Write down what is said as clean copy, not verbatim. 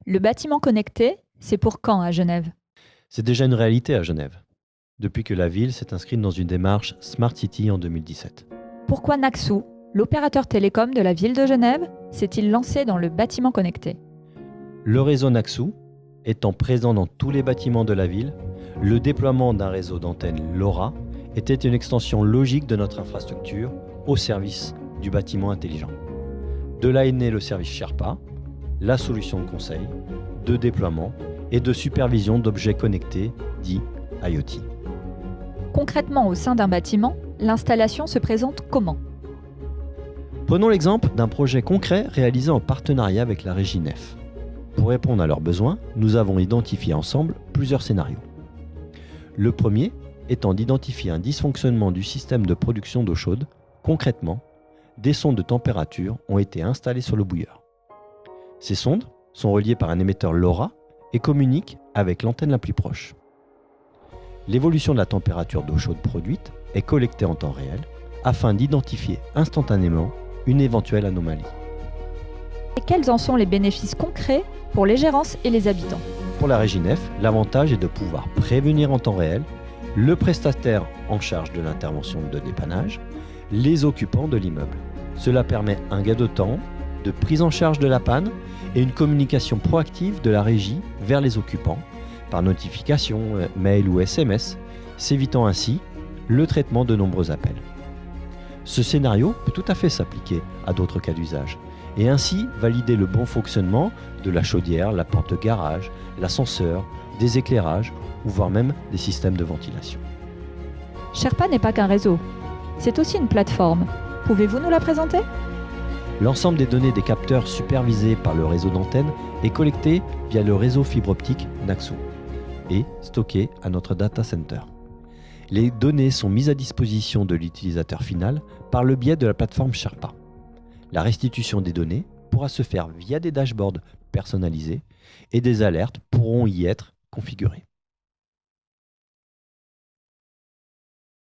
Le bâtiment connecté, c'est pour quand à Genève? C'est déjà une réalité à Genève, depuis que la ville s'est inscrite dans une démarche Smart City en 2017. Pourquoi Naxou, l'opérateur télécom de la ville de Genève, s'est-il lancé dans le bâtiment connecté? Le réseau Naxou étant présent dans tous les bâtiments de la ville, le déploiement d'un réseau d'antennes LoRa était une extension logique de notre infrastructure au service du bâtiment intelligent. De là est né le service Sherpa, la solution de conseil, de déploiement et de supervision d'objets connectés dits IoT. Concrètement, au sein d'un bâtiment, l'installation se présente comment? Prenons l'exemple d'un projet concret réalisé en partenariat avec la régie Nef. Pour répondre à leurs besoins, nous avons identifié ensemble plusieurs scénarios. Le premier étant d'identifier un dysfonctionnement du système de production d'eau chaude. Concrètement, des sondes de température ont été installées sur le bouilleur. Ces sondes sont reliées par un émetteur LoRa et communiquent avec l'antenne la plus proche. L'évolution de la température d'eau chaude produite est collectée en temps réel afin d'identifier instantanément une éventuelle anomalie. Et quels en sont les bénéfices concrets pour les gérances et les habitants? Pour la régie Nef, l'avantage est de pouvoir prévenir en temps réel le prestataire en charge de l'intervention de dépannage, les occupants de l'immeuble. Cela permet un gain de temps, de prise en charge de la panne et une communication proactive de la régie vers les occupants par notification, mail ou SMS, s'évitant ainsi le traitement de nombreux appels. Ce scénario peut tout à fait s'appliquer à d'autres cas d'usage et ainsi valider le bon fonctionnement de la chaudière, la porte de garage, l'ascenseur, des éclairages ou voire même des systèmes de ventilation. Sherpa n'est pas qu'un réseau, c'est aussi une plateforme. Pouvez-vous nous la présenter? L'ensemble des données des capteurs supervisés par le réseau d'antennes est collecté via le réseau fibre optique Naxou et stocké à notre data center. Les données sont mises à disposition de l'utilisateur final par le biais de la plateforme Sherpa. La restitution des données pourra se faire via des dashboards personnalisés et des alertes pourront y être configurées.